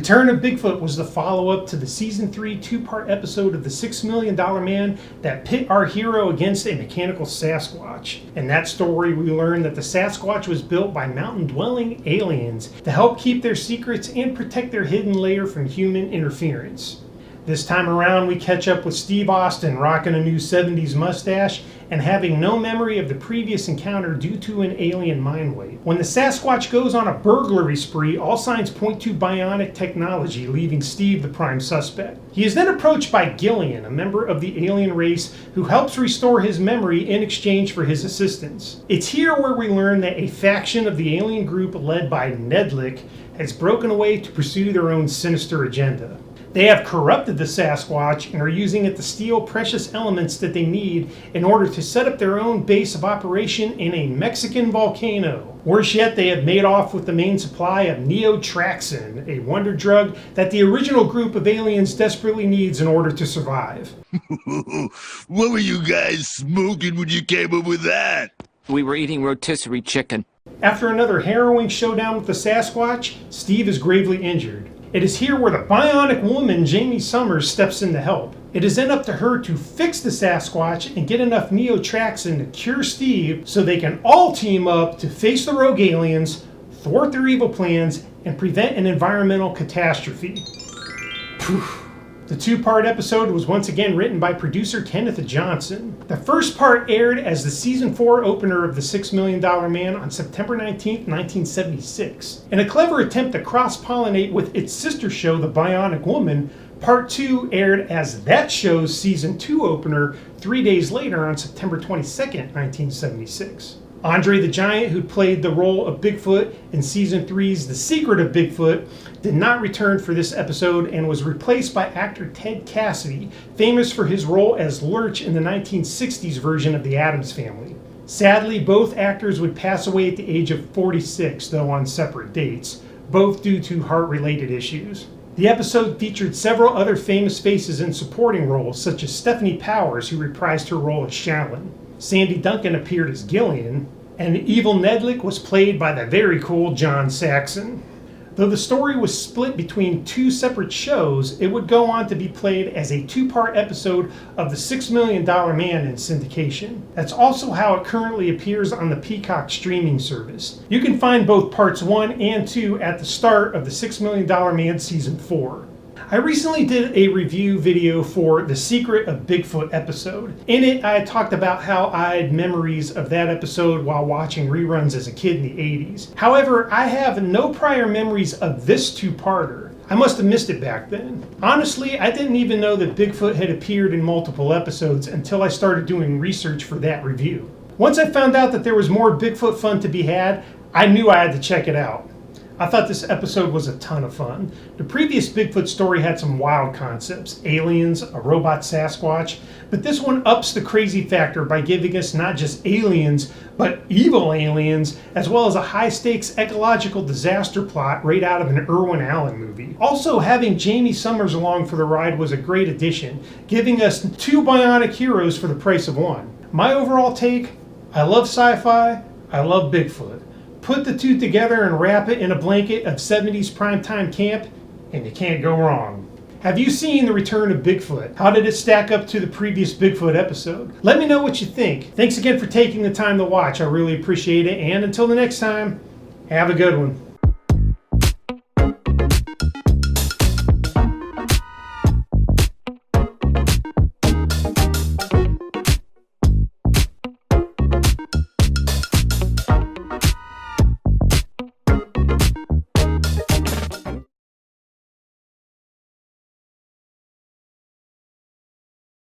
Return of Bigfoot was the follow-up to the Season 3 two-part episode of The $6 Million Man that pit our hero against a mechanical Sasquatch. In that story, we learn that the Sasquatch was built by mountain-dwelling aliens to help keep their secrets and protect their hidden lair from human interference. This time around, we catch up with Steve Austin rocking a new 70s mustache and having no memory of the previous encounter due to an alien mind wipe. When the Sasquatch goes on a burglary spree, all signs point to bionic technology, leaving Steve the prime suspect. He is then approached by Gillian, a member of the alien race, who helps restore his memory in exchange for his assistance. It's here where we learn that a faction of the alien group led by Nedlick has broken away to pursue their own sinister agenda. They have corrupted the Sasquatch and are using it to steal precious elements that they need in order to set up their own base of operation in a Mexican volcano. Worse yet, they have made off with the main supply of neotraxin, a wonder drug that the original group of aliens desperately needs in order to survive. What were you guys smoking when you came up with that? We were eating rotisserie chicken. After another harrowing showdown with the Sasquatch, Steve is gravely injured. It is here where the bionic woman, Jamie Summers, steps in to help. It is then up to her to fix the Sasquatch and get enough neotraxin to cure Steve so they can all team up to face the rogue aliens, thwart their evil plans, and prevent an environmental catastrophe. The two-part episode was once again written by producer Kenneth Johnson. The first part aired as the Season 4 opener of The $6 Million Man on September 19, 1976. In a clever attempt to cross-pollinate with its sister show, The Bionic Woman, Part 2 aired as that show's Season 2 opener 3 days later on September 22, 1976. Andre the Giant, who played the role of Bigfoot in Season 3's The Secret of Bigfoot, did not return for this episode and was replaced by actor Ted Cassidy, famous for his role as Lurch in the 1960s version of The Addams Family. Sadly, both actors would pass away at the age of 46, though on separate dates, both due to heart-related issues. The episode featured several other famous faces in supporting roles, such as Stephanie Powers, who reprised her role as Shallon. Sandy Duncan appeared as Gillian, and Evil Nedlick was played by the very cool John Saxon. Though the story was split between two separate shows, it would go on to be played as a two-part episode of The $6 Million Man in syndication. That's also how it currently appears on the Peacock streaming service. You can find both parts 1 and 2 at the start of The $6 Million Man Season 4. I recently did a review video for The Secret of Bigfoot episode. In it, I talked about how I had memories of that episode while watching reruns as a kid in the 80s. However, I have no prior memories of this two-parter. I must have missed it back then. Honestly, I didn't even know that Bigfoot had appeared in multiple episodes until I started doing research for that review. Once I found out that there was more Bigfoot fun to be had, I knew I had to check it out. I thought this episode was a ton of fun. The previous Bigfoot story had some wild concepts, aliens, a robot Sasquatch, but this one ups the crazy factor by giving us not just aliens, but evil aliens, as well as a high-stakes ecological disaster plot right out of an Irwin Allen movie. Also, having Jamie Summers along for the ride was a great addition, giving us two bionic heroes for the price of one. My overall take, I love sci-fi, I love Bigfoot. Put the two together and wrap it in a blanket of 70s primetime camp, and you can't go wrong. Have you seen The Return of Bigfoot? How did it stack up to the previous Bigfoot episode? Let me know what you think. Thanks again for taking the time to watch. I really appreciate it. And until the next time, have a good one.